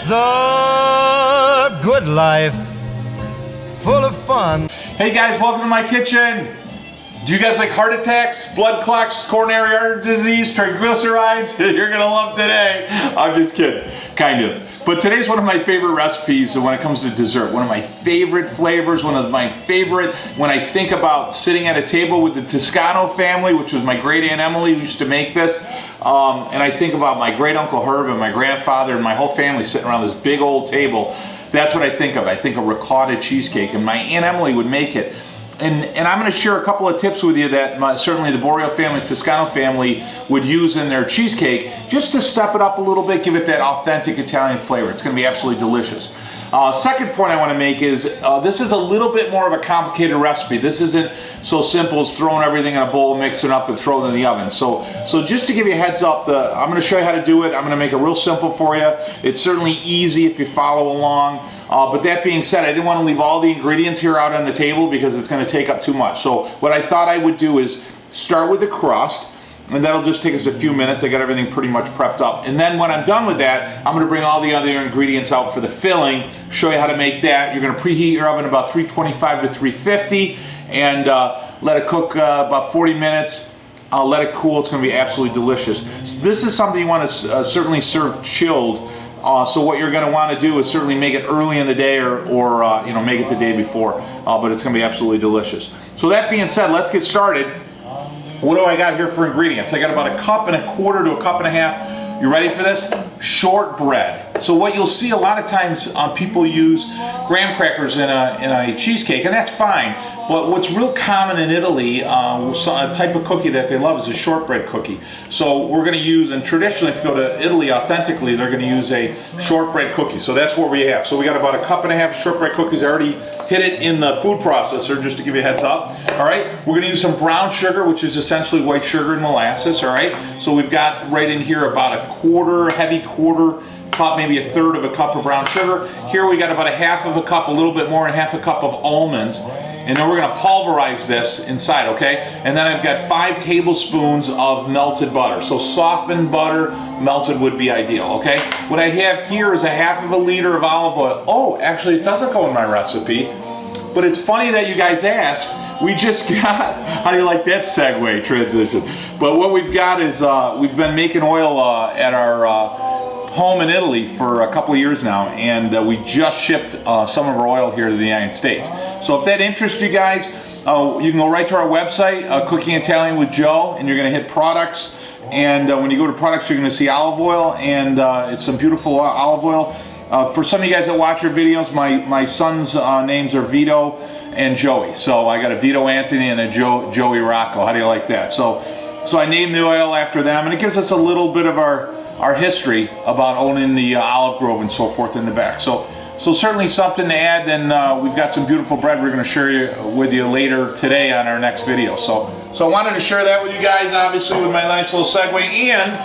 the good life, full of fun. Hey guys, welcome to my kitchen. Do you guys like heart attacks, blood clots, coronary artery disease, triglycerides? You're gonna love today. I'm just kidding, kind of. But today's one of my favorite recipes when it comes to dessert. One of my favorite flavors, one of my favorite when I think about sitting at a table with the Toscano family, which was my great Aunt Emily who used to make this. And I think about my great Uncle Herb and my grandfather and my whole family sitting around this big old table. That's what I think of. I think of ricotta cheesecake, and my Aunt Emily would make it. And I'm going to share a couple of tips with you that certainly the Boreal family, Toscano family would use in their cheesecake just to step it up a little bit, give it that authentic Italian flavor. It's going to be absolutely delicious. Second point I want to make is this is a little bit more of a complicated recipe. This isn't so simple as throwing everything in a bowl, mixing it up, and throwing it in the oven. So just to give you a heads up, I'm going to show you how to do it. I'm going to make it real simple for you. It's certainly easy if you follow along. But that being said, I didn't want to leave all the ingredients here out on the table because it's going to take up too much. So what I thought I would do is start with the crust, and that'll just take us a few minutes. I got everything pretty much prepped up. And then when I'm done with that, I'm going to bring all the other ingredients out for the filling, show you how to make that. You're going to preheat your oven about 325 to 350 and let it cook about 40 minutes. I'll let it cool. It's going to be absolutely delicious. So this is something you want to certainly serve chilled. So what you're going to want to do is certainly make it early in the day or make it the day before. But it's going to be absolutely delicious. So that being said, let's get started. What do I got here for ingredients? I got about 1.25 cups to 1.5 cups. You ready for this? Shortbread. So what you'll see a lot of times people use graham crackers in a cheesecake, and that's fine. But what's real common in Italy, a type of cookie that they love is a shortbread cookie. So we're going to use, and traditionally if you go to Italy authentically, they're going to use a shortbread cookie. So that's what we have. So we got about 1.5 cups of shortbread cookies. I already hit it in the food processor just to give you a heads up. All right, we're going to use some brown sugar, which is essentially white sugar and molasses. All right, so we've got right in here about a heavy quarter cup, maybe 1/3 of a cup of brown sugar. Here we got about 1/2 cup, a little bit more, and 1/2 cup of almonds. And then we're going to pulverize this inside, okay? And then I've got 5 tablespoons of melted butter. So softened butter, melted would be ideal, okay? What I have here is 1/2 liter of olive oil. Oh, actually it doesn't go in my recipe, but it's funny that you guys asked. We just got, how do you like that segue transition? But what we've got is, we've been making oil at our home in Italy for a couple of years now, and we just shipped some of our oil here to the United States. So if that interests you guys, you can go right to our website, Cooking Italian with Joe, and you're going to hit products, and when you go to products you're going to see olive oil, and it's some beautiful olive oil. For some of you guys that watch your videos, my sons' names are Vito and Joey. So I got a Vito Anthony and a Joey Rocco. How do you like that? So I named the oil after them, and it gives us a little bit of our history about owning the olive grove and so forth in the back. So certainly something to add, and we've got some beautiful bread we're going to share with you later today on our next video. So I wanted to share that with you guys, obviously, with my nice little segue. And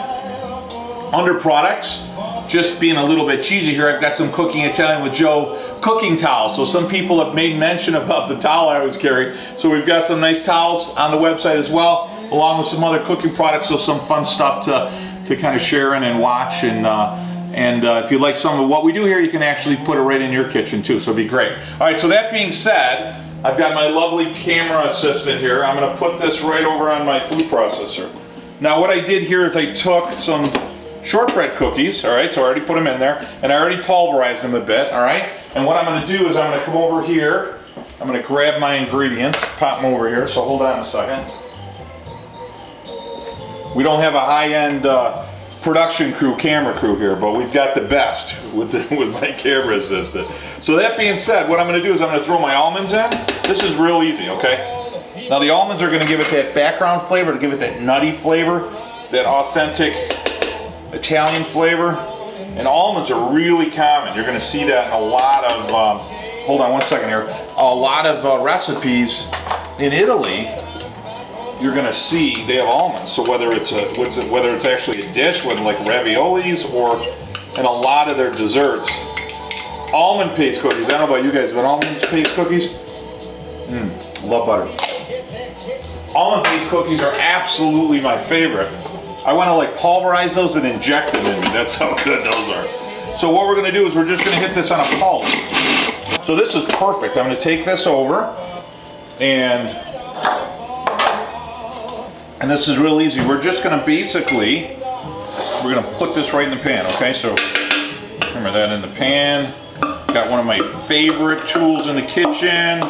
under products, just being a little bit cheesy here, I've got some Cooking Italian with Joe cooking towels. So some people have made mention about the towel I always carry. So we've got some nice towels on the website as well, along with some other cooking products. So some fun stuff to kind of share in and watch, and if you like some of what we do here, you can actually put it right in your kitchen too, so it'd be great. All right, so that being said, I've got my lovely camera assistant here. I'm going to put this right over on my food processor. Now what I did here is I took some shortbread cookies, all right, so I already put them in there, and I already pulverized them a bit, all right, and what I'm going to do is I'm going to come over here, I'm going to grab my ingredients, pop them over here, so hold on a second. We don't have a high-end production crew, camera crew here, but we've got the best with my camera assistant. So that being said, what I'm going to do is I'm going to throw my almonds in. This is real easy, okay? Now the almonds are going to give it that background flavor, to give it that nutty flavor, that authentic Italian flavor. And almonds are really common. You're going to see that in a lot of, hold on one second here, a lot of recipes in Italy. You're going to see they have almonds. So whether it's actually a dish with like raviolis, or in a lot of their desserts, almond paste cookies. I don't know about you guys, but almond paste cookies, love butter. Almond paste cookies are absolutely my favorite. I want to like pulverize those and inject them in me. That's how good those are. So what we're gonna do is we're just gonna hit this on a pulse. So this is perfect. I'm gonna take this over, and this is real easy. We're just gonna basically, we're gonna put this right in the pan, okay? So remember that in the pan. Got one of my favorite tools in the kitchen.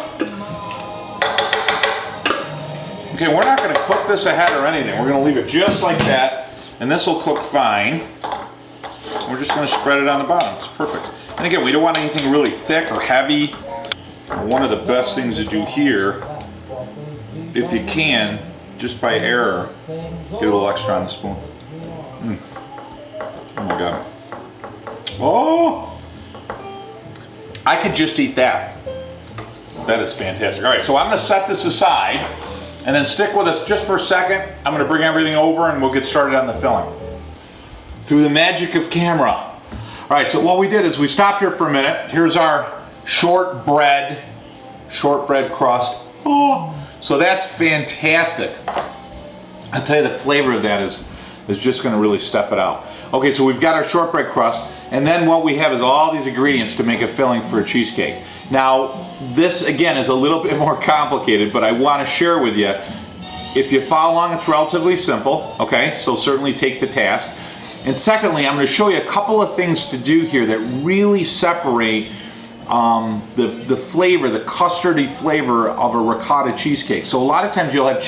Okay, we're not gonna cook this ahead or anything. We're gonna leave it just like that, and this will cook fine. We're just gonna spread it on the bottom. It's perfect. And again, we don't want anything really thick or heavy. One of the best things to do here, if you can, just by error, get a little extra on the spoon. Oh my God. Oh! I could just eat that. That is fantastic. All right, so I'm gonna set this aside and then stick with us just for a second. I'm gonna bring everything over and we'll get started on the filling. Through the magic of camera. All right, so what we did is we stopped here for a minute. Here's our shortbread crust. Oh, so that's fantastic. I'll tell you, the flavor of that is just gonna really step it out. Okay, so we've got our shortbread crust, and then what we have is all these ingredients to make a filling for a cheesecake. Now, this again is a little bit more complicated, but I wanna share with you, if you follow along, it's relatively simple, okay? So certainly take the task. And secondly, I'm gonna show you a couple of things to do here that really separate the flavor, the custardy flavor of a ricotta cheesecake. So a lot of times you'll have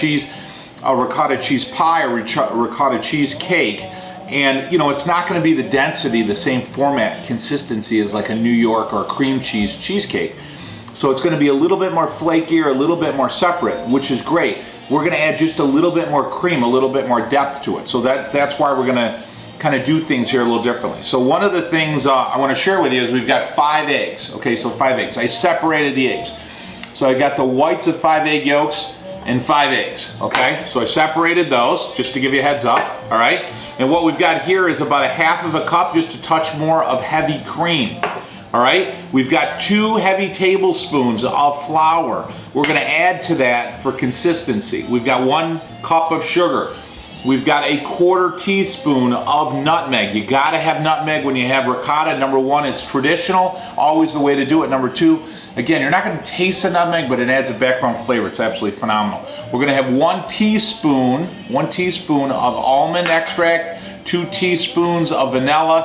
a ricotta cheese pie or ricotta cheesecake, and you know, it's not gonna be the density, the same format, consistency as like a New York or cream cheese cheesecake. So it's gonna be a little bit more flaky or a little bit more separate, which is great. We're gonna add just a little bit more cream, a little bit more depth to it. So that's why we're gonna kind of do things here a little differently. So one of the things I want to share with you is we've got 5 eggs. Okay, so 5 eggs. I separated the eggs. So I got the whites of 5 egg yolks and 5 eggs. Okay, so I separated those just to give you a heads up. All right, and what we've got here is about 1/2 cup, just a touch more of heavy cream. All right, we've got 2 heavy tablespoons of flour. We're going to add to that for consistency. We've got 1 cup of sugar. We've got a 1/4 teaspoon of nutmeg. You gotta have nutmeg when you have ricotta. Number 1, it's traditional, always the way to do it. Number 2, again, you're not gonna taste the nutmeg, but it adds a background flavor. It's absolutely phenomenal. We're gonna have 1 teaspoon of almond extract, 2 teaspoons of vanilla.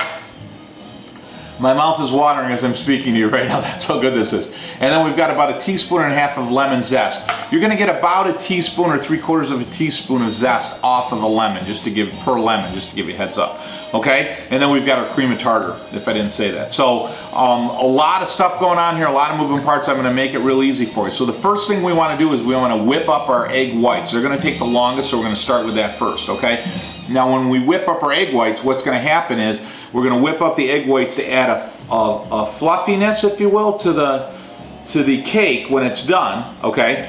My mouth is watering as I'm speaking to you right now. That's how good this is. And then we've got about 1.5 teaspoons of lemon zest. You're gonna get about 1 teaspoon or 3/4 of a teaspoon of zest off of a lemon, just to give you a heads up. Okay? And then we've got our cream of tartar, if I didn't say that. So a lot of stuff going on here, a lot of moving parts. I'm gonna make it real easy for you. So the first thing we wanna do is we wanna whip up our egg whites. They're gonna take the longest, so we're gonna start with that first, okay? Now when we whip up our egg whites, what's gonna happen is we're gonna whip up the egg whites to add a fluffiness, if you will, to the cake when it's done, okay?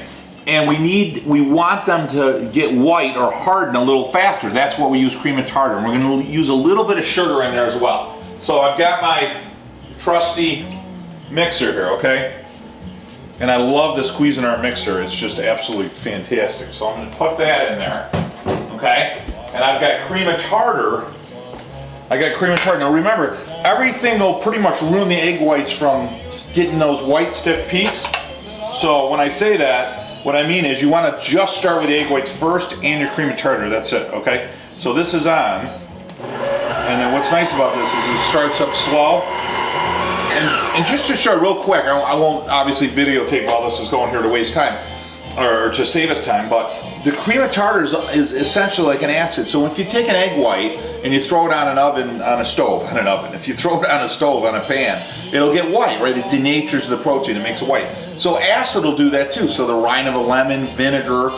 And we want them to get white or harden a little faster. That's what we use cream of tartar. And we're gonna use a little bit of sugar in there as well. So I've got my trusty mixer here, okay? And I love the Cuisinart mixer. It's just absolutely fantastic. So I'm gonna put that in there, okay? And I've got cream of tartar. Now remember, everything will pretty much ruin the egg whites from getting those white stiff peaks. So when I say that, what I mean is you want to just start with the egg whites first and your cream of tartar. That's it, okay? So this is on. And then what's nice about this is it starts up slow. And just to show real quick, I won't obviously videotape while this is going here to waste time, or to save us time, but the cream of tartar is essentially like an acid. So if you take an egg white and you throw it on if you throw it on a stove, on a pan, it'll get white, right? It denatures the protein, it makes it white. So acid will do that too. So the rind of a lemon, vinegar,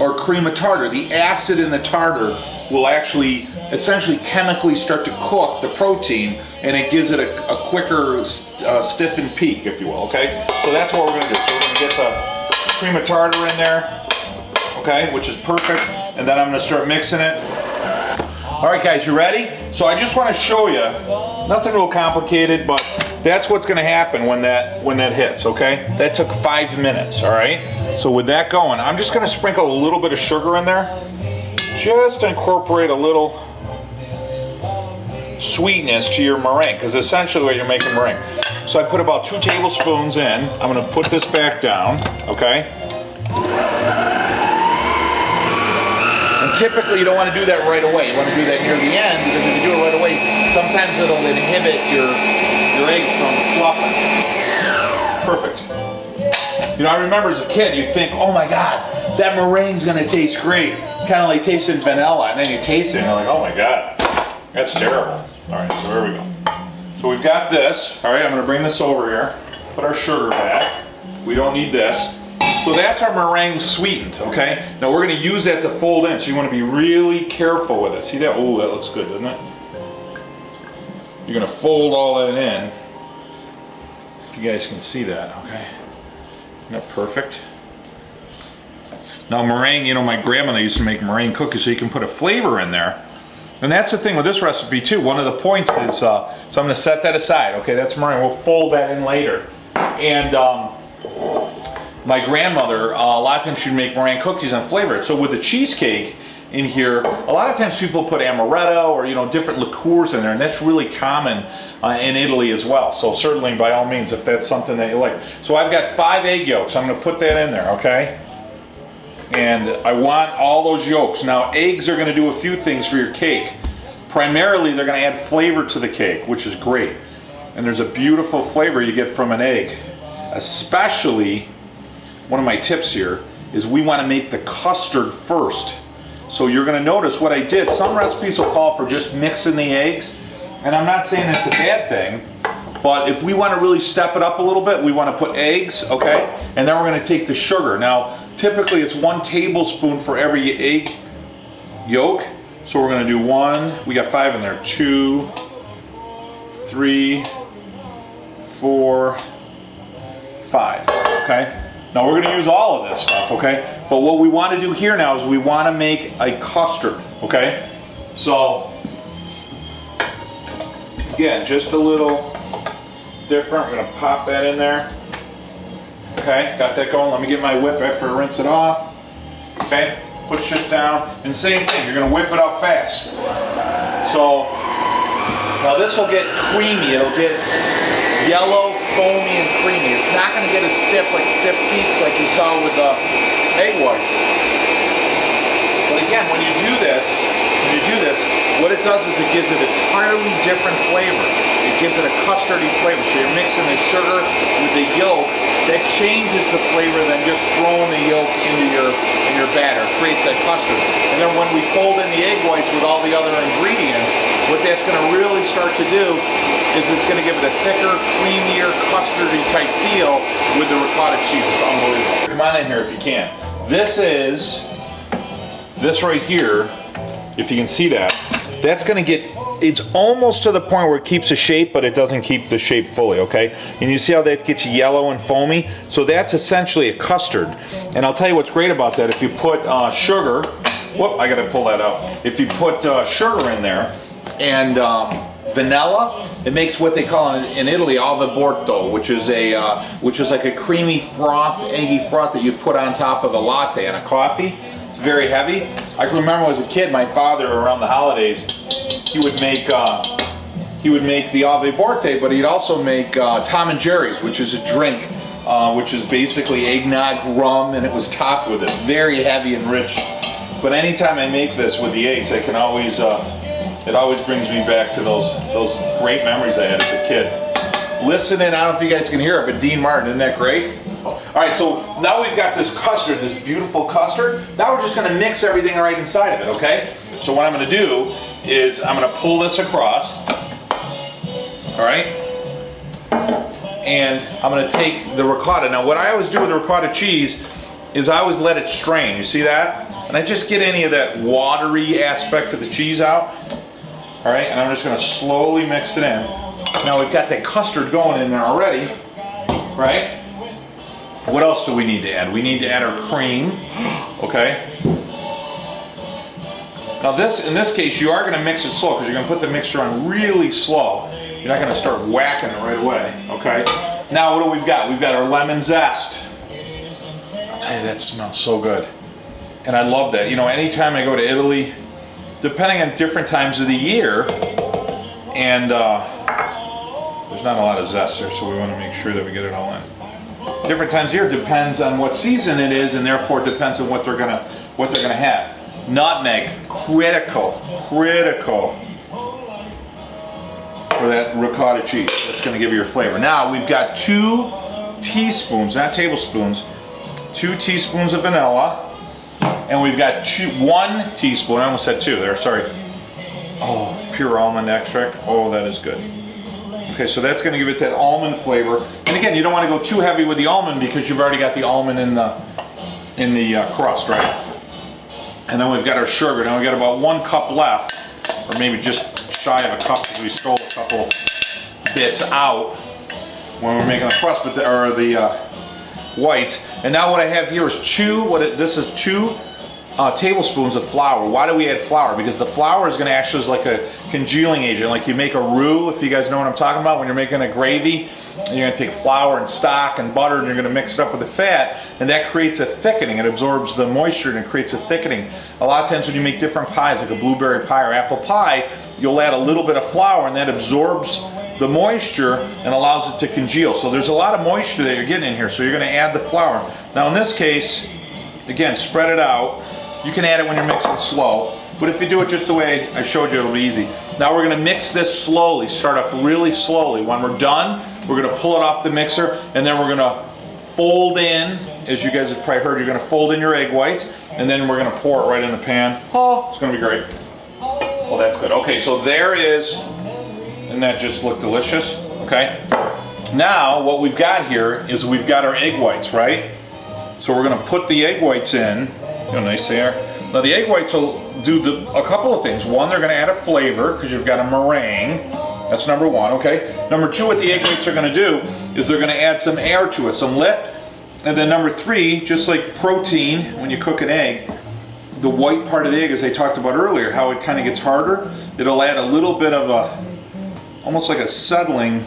or cream of tartar, the acid in the tartar will actually essentially chemically start to cook the protein, and it gives it a quicker stiffened peak, if you will, okay? So that's what we're gonna do. So we're gonna get the cream of tartar in there, okay, which is perfect, and then I'm gonna start mixing it. All right, guys, you ready? So I just want to show you, nothing real complicated, but that's what's going to happen when that hits, okay? That took 5 minutes, all right? So with that going, I'm just going to sprinkle a little bit of sugar in there, just to incorporate a little sweetness to your meringue, because essentially what you're making meringue. So I put about 2 tablespoons in. I'm gonna put this back down, okay? And typically you don't want to do that right away. You want to do that near the end, because if you do it right away, sometimes it'll inhibit your eggs from fluffing. Perfect. You know, I remember as a kid, you'd think, oh my God, that meringue's gonna taste great. It's kind of like tasting vanilla, and then you taste it and you're like, oh my God, that's terrible. All right, so here we go. So we've got this. All right, I'm gonna bring this over here. Put our sugar back. We don't need this. So that's our meringue sweetened, okay? Now we're gonna use that to fold in, so you wanna be really careful with it. See that? Oh, that looks good, doesn't it? You're gonna fold all that in. If you guys can see that, okay? Isn't that perfect? Now meringue, you know, my grandmother used to make meringue cookies, so you can put a flavor in there. And that's the thing with this recipe too. One of the points is, so I'm gonna set that aside, okay? That's meringue, we'll fold that in later. And my grandmother, a lot of times she'd make meringue cookies and flavor it. So with the cheesecake in here, a lot of times people put amaretto or, you know, different liqueurs in there, and that's really common in Italy as well. So certainly, by all means, if that's something that you like. So I've got 5 egg yolks. I'm gonna put that in there, okay? And I want all those yolks. Now, eggs are gonna do a few things for your cake. Primarily, they're gonna add flavor to the cake, which is great. And there's a beautiful flavor you get from an egg. Especially, one of my tips here is we wanna make the custard first. So you're gonna notice what I did. Some recipes will call for just mixing the eggs. And I'm not saying that's a bad thing, but if we wanna really step it up a little bit, we wanna put eggs, okay? And then we're gonna take the sugar. Now, typically it's 1 tablespoon for every egg yolk. So we're gonna do 1, we got 5 in there, 2, 3, 4, 5, okay? Now we're gonna use all of this stuff, okay? But what we wanna do here now is we wanna make a custard, okay? So, again, just a little different. We're gonna pop that in there. Okay, got that going. Let me get my whip after I rinse it off. Okay, push this down. And same thing, you're gonna whip it up fast. So, now this will get creamy. It'll get yellow, foamy, and creamy. It's not gonna get as stiff like stiff peaks like you saw with the egg whites. But again, when you do this, what it does is it gives it an entirely different flavor. It gives it a custardy flavor. So you're mixing the sugar with the yolk. That changes the flavor than just throwing the yolk into your batter. It creates that custard. And then when we fold in the egg whites with all the other ingredients, what that's going to really start to do is it's going to give it a thicker, creamier, custardy type feel with the ricotta cheese. It's unbelievable. Come on in here if you can. This right here, if you can see that, that's going to get, it's almost to the point where it keeps the shape, but it doesn't keep the shape fully, okay? And you see how that gets yellow and foamy? So that's essentially a custard. And I'll tell you what's great about that. If you put sugar, whoop, I gotta pull that out. If you put sugar in there and vanilla, it makes what they call in Italy avvoborto, which is like a creamy froth, eggy froth that you put on top of a latte and a coffee. It's very heavy. I can remember as a kid, my father around the holidays, he would make the avvoborto, but he'd also make Tom and Jerry's, which is a drink, which is basically eggnog, rum, and it was topped with this. Very heavy and rich. But anytime I make this with the eggs, I can always, it always brings me back to those great memories I had as a kid. Listen in, I don't know if you guys can hear it, but Dean Martin, isn't that great? All right, so now we've got this custard, this beautiful custard. Now we're just gonna mix everything right inside of it, okay? So what I'm gonna do is I'm gonna pull this across, all right? And I'm gonna take the ricotta. Now what I always do with the ricotta cheese is I always let it strain, you see that? And I just get any of that watery aspect of the cheese out, all right? And I'm just gonna slowly mix it in. Now we've got that custard going in there already, right? What else do we need to add? We need to add our cream, okay? Now in this case, you are going to mix it slow because you're going to put the mixture on really slow. You're not going to start whacking it right away, okay? Now what do we've got? We've got our lemon zest. I'll tell you, that smells so good. And I love that. You know, anytime I go to Italy, depending on different times of the year, And there's not a lot of zest there, so we want to make sure that we get it all in. Different times of year depends on what season it is, and therefore it depends on what they're gonna have. Nutmeg, critical for that ricotta cheese. That's gonna give you your flavor. Now we've got 2 teaspoons, not tablespoons, 2 teaspoons of vanilla, and we've got 1 teaspoon. I almost said 2 there. Sorry. Oh, pure almond extract. Oh, that is good. Okay, so that's going to give it that almond flavor. And again, you don't want to go too heavy with the almond because you've already got the almond in the crust, right? And then we've got our sugar. Now we've got about 1 cup left, or maybe just shy of a cup because we stole a couple bits out when we're making the crust, but the whites. And now what I have here is 2 tablespoons of flour. Why do we add flour? Because the flour is going to act as like a congealing agent. Like you make a roux, if you guys know what I'm talking about, when you're making a gravy, you're going to take flour and stock and butter and you're going to mix it up with the fat, and that creates a thickening. It absorbs the moisture and it creates a thickening. A lot of times when you make different pies, like a blueberry pie or apple pie, you'll add a little bit of flour and that absorbs the moisture and allows it to congeal. So there's a lot of moisture that you're getting in here, so you're going to add the flour. Now in this case, again, spread it out. You can add it when you're mixing slow, but if you do it just the way I showed you, it'll be easy. Now we're gonna mix this slowly, start off really slowly. When we're done, we're gonna pull it off the mixer, and then we're gonna fold in, as you guys have probably heard, you're gonna fold in your egg whites, and then we're gonna pour it right in the pan. Oh, it's gonna be great. Oh, that's good. Okay, so there is, and that just looked delicious, okay? Now, what we've got here is we've got our egg whites, right? So we're gonna put the egg whites in. How nice they are. Now the egg whites will do a couple of things. One, they're going to add a flavor because you've got a meringue. That's number 1, okay? Number 2, what the egg whites are going to do is they're going to add some air to it, some lift. And then number 3, just like protein, when you cook an egg, the white part of the egg, as I talked about earlier, how it kind of gets harder, it'll add a little bit of almost like a settling.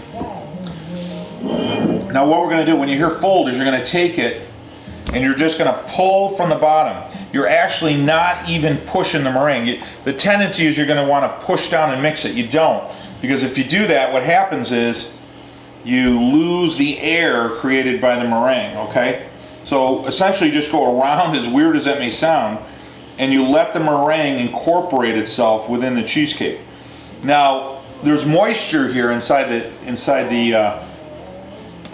Now what we're going to do when you hear fold is you're going to take it and you're just going to pull from the bottom. You're actually not even pushing the meringue. The tendency is you're going to want to push down and mix it. You don't. Because if you do that, what happens is you lose the air created by the meringue, okay? So essentially you just go around, as weird as that may sound, and you let the meringue incorporate itself within the cheesecake. Now, there's moisture here inside the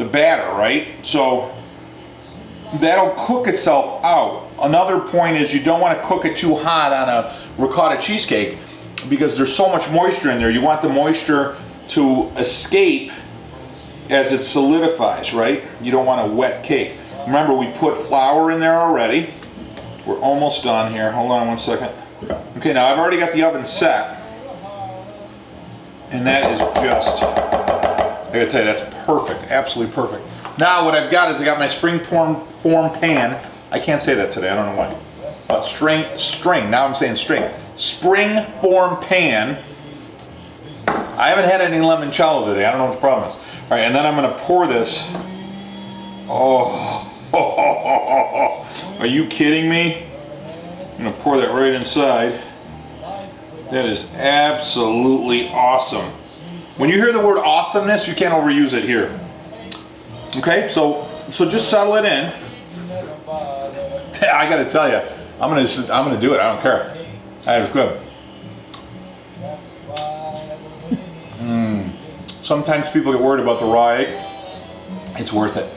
batter, right? So that'll cook itself out. Another point is you don't want to cook it too hot on a ricotta cheesecake because there's so much moisture in there. You want the moisture to escape as it solidifies, right? You don't want a wet cake. Remember, we put flour in there already. We're almost done here. Hold on 1 second. Okay, now I've already got the oven set. And that is just, I gotta tell you, that's perfect, absolutely perfect. Now what I've got is I got my spring-form pan. I can't say that today, I don't know why. Now I'm saying string. Spring-form pan. I haven't had any limoncello today, I don't know what the problem is. All right, and then I'm gonna pour this. Oh, are you kidding me? I'm gonna pour that right inside. That is absolutely awesome. When you hear the word awesomeness, you can't overuse it here. Okay, so just settle it in. I gotta tell you, I'm gonna do it. I don't care. That is good. Sometimes people get worried about the raw egg. It's worth it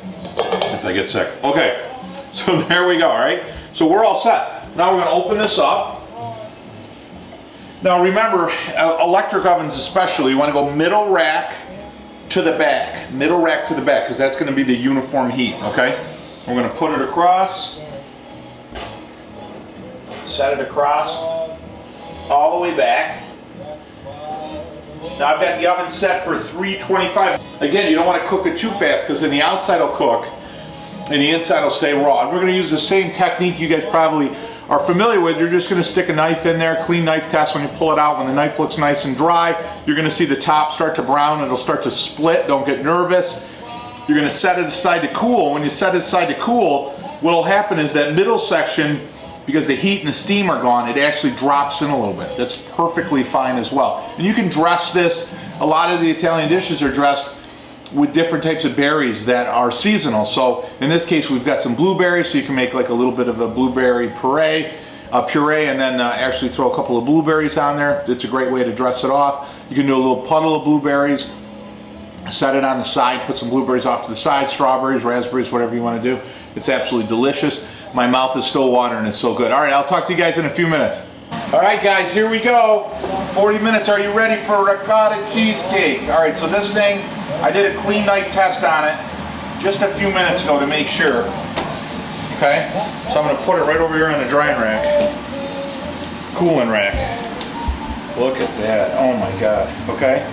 if they get sick. Okay, so there we go. All right, so we're all set. Now we're gonna open this up. Now remember, electric ovens especially, you want to go middle rack to the back, because that's going to be the uniform heat, okay? We're going to put it across, set it across, all the way back. Now I've got the oven set for 325. Again, you don't want to cook it too fast because then the outside will cook and the inside will stay raw. And we're going to use the same technique you guys probably are familiar with. You're just going to stick a knife in there, clean knife test. When you pull it out, when the knife looks nice and dry, you're going to see the top start to brown. It'll start to split. Don't get nervous. You're going to set it aside to cool. When you set it aside to cool, what will happen is that middle section, because the heat and the steam are gone, it actually drops in a little bit. That's perfectly fine as well. And you can dress this a lot of the Italian dishes are dressed with different types of berries that are seasonal. So in this case, we've got some blueberries, so you can make like a little bit of a blueberry puree, and then actually throw a couple of blueberries on there. It's a great way to dress it off. You can do a little puddle of blueberries, set it on the side, put some blueberries off to the side, strawberries, raspberries, whatever you want to do. It's absolutely delicious. My mouth is still watering, it's so good. All right, I'll talk to you guys in a few minutes. All right, guys, here we go. 40 minutes, are you ready for ricotta cheesecake? All right, so this thing, I did a clean knife test on it just a few minutes ago to make sure. Okay, so I'm gonna put it right over here on the drying rack, cooling rack. Look at that, oh my God, okay?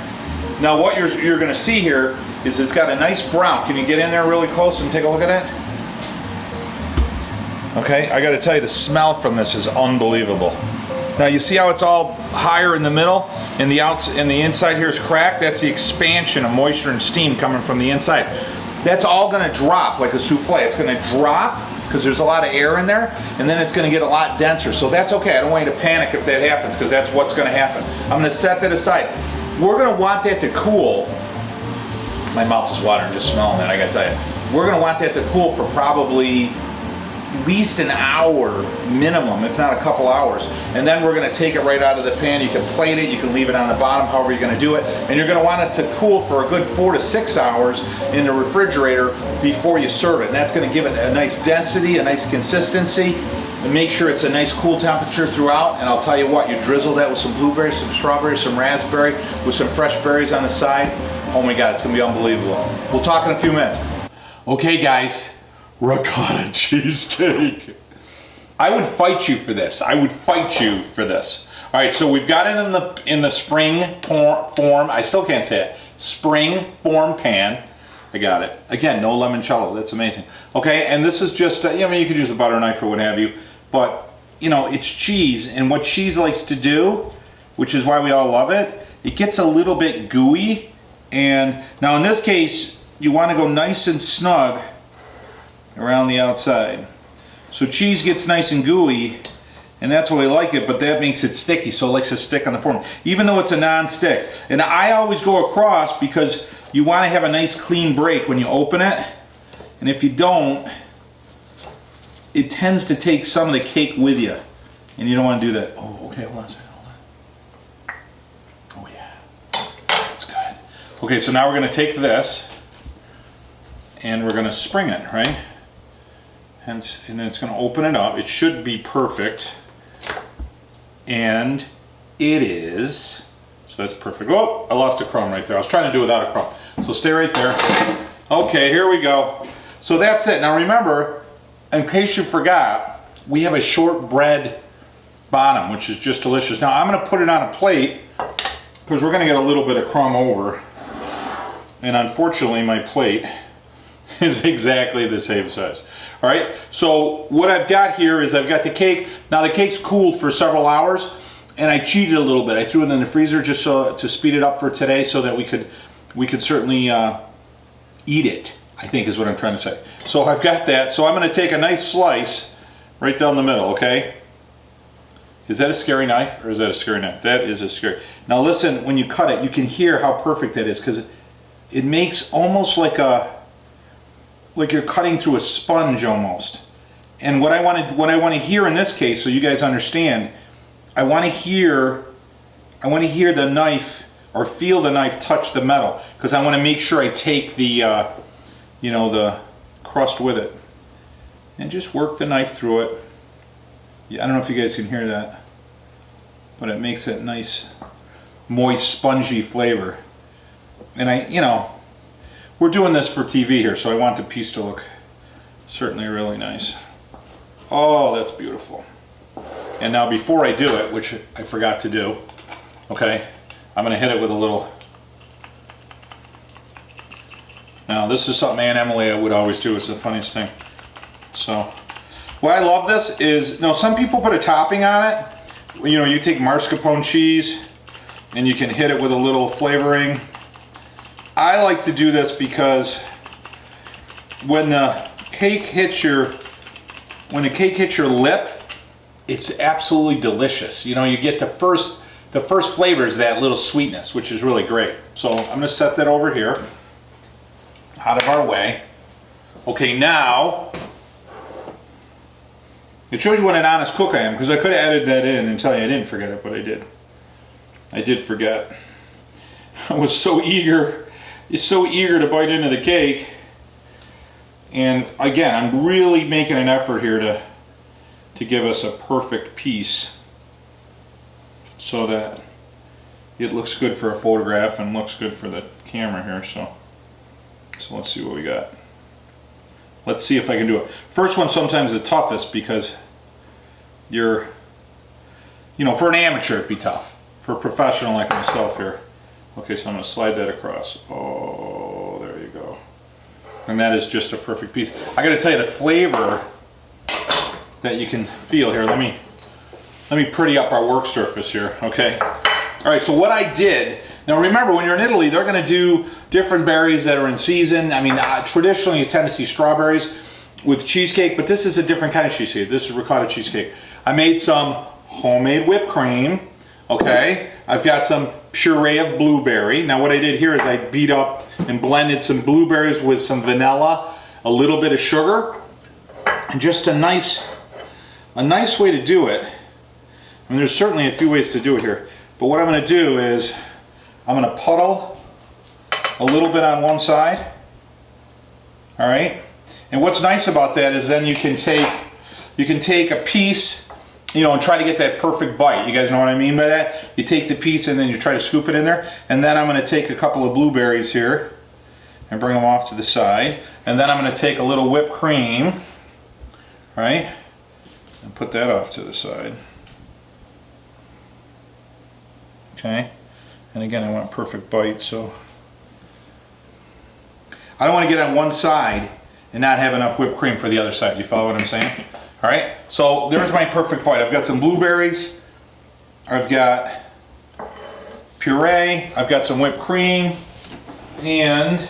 Now what you're gonna see here is it's got a nice brown. Can you get in there really close and take a look at that? Okay, I gotta tell you, the smell from this is unbelievable. Now you see how it's all higher in the middle and the inside here is cracked? That's the expansion of moisture and steam coming from the inside. That's all gonna drop like a souffle. It's gonna drop because there's a lot of air in there, and then it's gonna get a lot denser. So that's okay, I don't want you to panic if that happens, because that's what's gonna happen. I'm gonna set that aside. We're gonna want that to cool. My mouth is watering just smelling that, I gotta tell you. We're gonna want that to cool for probably at least an hour minimum, if not a couple hours. And then we're gonna take it right out of the pan. You can plate it, you can leave it on the bottom, however you're gonna do it. And you're gonna want it to cool for a good 4 to 6 hours in the refrigerator before you serve it. And that's gonna give it a nice density, a nice consistency, and make sure it's a nice cool temperature throughout. And I'll tell you what, you drizzle that with some blueberries, some strawberries, some raspberry, with some fresh berries on the side. Oh my God, it's gonna be unbelievable. We'll talk in a few minutes. Okay guys, ricotta cheesecake. I would fight you for this. I would fight you for this. All right, so we've got it in the spring form. I still can't say it. Spring form pan. I got it. Again, no limoncello. That's amazing. Okay, and this is just, I mean, you could use a butter knife or what have you, but you know, it's cheese, and what cheese likes to do, which is why we all love it, it gets a little bit gooey. And now in this case, you want to go nice and snug around the outside. So cheese gets nice and gooey, and that's why we like it, but that makes it sticky, so it likes to stick on the form, even though it's a non-stick. And I always go across because you want to have a nice clean break when you open it, and if you don't, it tends to take some of the cake with you, and you don't want to do that. Oh, okay, hold on a second, hold on. Oh yeah, that's good. Okay, so now we're going to take this, and we're going to spring it, right? And then it's going to open it up. It should be perfect. And it is. So that's perfect. Oh, I lost a crumb right there. I was trying to do without a crumb. So stay right there. Okay, here we go. So that's it. Now remember, in case you forgot, we have a shortbread bottom, which is just delicious. Now I'm going to put it on a plate because we're going to get a little bit of crumb over. And unfortunately, my plate is exactly the same size. All right, so what I've got here is I've got the cake. Now the cake's cooled for several hours, and I cheated a little bit. I threw it in the freezer just so to speed it up for today, so that we could certainly eat it, I think is what I'm trying to say. So I've got that. So I'm going to take a nice slice right down the middle. Okay. Is that a scary knife, or is that a scary knife? That is a scary. Now listen, when you cut it, you can hear how perfect that is, because it makes almost like you're cutting through a sponge almost. And what I want to hear in this case, so you guys understand, I want to hear the knife, or feel the knife touch the metal, because I want to make sure I take the you know, the crust with it, and just work the knife through it. Yeah, I don't know if you guys can hear that, but it makes that nice, moist, spongy flavor. And you know, we're doing this for TV here, so I want the piece to look certainly really nice. Oh, that's beautiful. And now before I do it, which I forgot to do, okay, I'm going to hit it with a little. Now this is something Aunt Emily would always do. It's the funniest thing. So, why I love this is, now some people put a topping on it. You know, you take mascarpone cheese and you can hit it with a little flavoring. I like to do this because when the cake hits your lip, it's absolutely delicious. You know, you get the first the first flavor is that little sweetness, which is really great. So I'm going to set that over here, out of our way. Okay, now it shows you what an honest cook I am, because I could have added that in and tell you I didn't forget it, but I did. I did forget. I was so eager to bite into the cake. And again, I'm really making an effort here to give us a perfect piece so that it looks good for a photograph and looks good for the camera here. So let's see what we got. Let's see if I can do it. First one sometimes the toughest, because for an amateur it'd be tough. For a professional like myself here. Okay, so I'm going to slide that across. Oh, there you go. And that is just a perfect piece. I got to tell you, the flavor that you can feel here. Let me pretty up our work surface here, okay? All right, so what I did, now remember, when you're in Italy, they're going to do different berries that are in season. I mean, traditionally you tend to see strawberries with cheesecake, but this is a different kind of cheesecake. This is ricotta cheesecake. I made some homemade whipped cream, okay? I've got some puree of blueberry. Now what I did here is I beat up and blended some blueberries with some vanilla, a little bit of sugar, and just a nice way to do it. I mean, there's certainly a few ways to do it here, but what I'm going to do is I'm going to puddle a little bit on one side. All right, and what's nice about that is then you can take a piece, and try to get that perfect bite. You guys know what I mean by that? You take the piece and then you try to scoop it in there. And then I'm going to take a couple of blueberries here and bring them off to the side. And then I'm going to take a little whipped cream, right, and put that off to the side. Okay, and again, I want a perfect bite, so I don't want to get on one side and not have enough whipped cream for the other side. You follow what I'm saying? All right, so there's my perfect bite. I've got some blueberries, I've got puree, I've got some whipped cream, and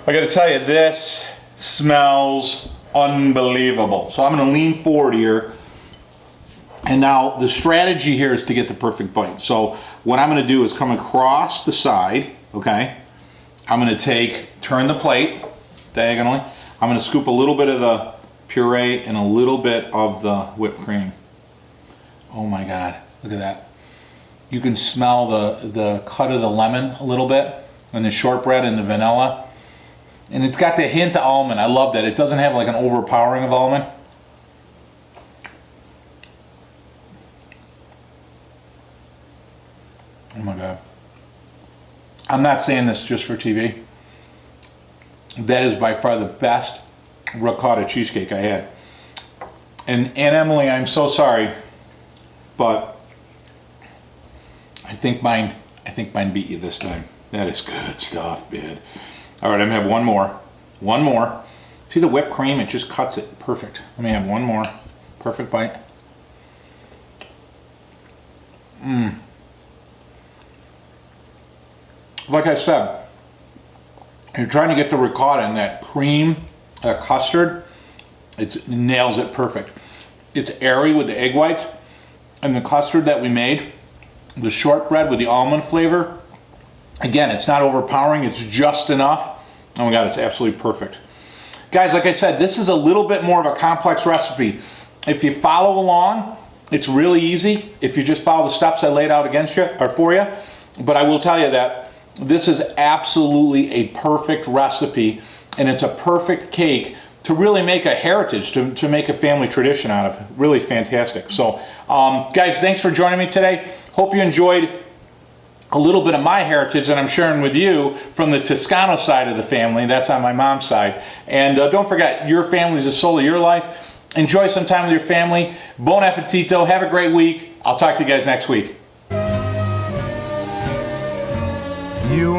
I got to tell you, this smells unbelievable. So I'm going to lean forward here, and now the strategy here is to get the perfect bite. So what I'm going to do is come across the side, okay? I'm going to turn the plate diagonally. I'm going to scoop a little bit of the puree and a little bit of the whipped cream. Oh my God, look at that. You can smell the cut of the lemon a little bit, and the shortbread and the vanilla. And it's got the hint of almond. I love that. It doesn't have like an overpowering of almond. Oh my God. I'm not saying this just for TV. That is by far the best ricotta cheesecake I had. And Aunt Emily, I'm so sorry, but I think mine beat you this time. That is good stuff, man. All right, I'm gonna have one more. One more. See the whipped cream? It just cuts it perfect. Let me have one more. Perfect bite. Like I said, you're trying to get the ricotta in that cream, custard. It nails it perfect. It's airy with the egg whites, and the custard that we made, the shortbread with the almond flavor. Again, it's not overpowering, it's just enough. Oh my God, it's absolutely perfect. Guys, like I said, this is a little bit more of a complex recipe. If you follow along, it's really easy. If you just follow the steps I laid out against you, or for you. But I will tell you that this is absolutely a perfect recipe, and it's a perfect cake to really make a heritage, to make a family tradition out of. Really fantastic. So, guys, thanks for joining me today. Hope you enjoyed a little bit of my heritage that I'm sharing with you from the Toscano side of the family. That's on my mom's side. And don't forget, your family is the soul of your life. Enjoy some time with your family. Buon appetito. Have a great week. I'll talk to you guys next week. You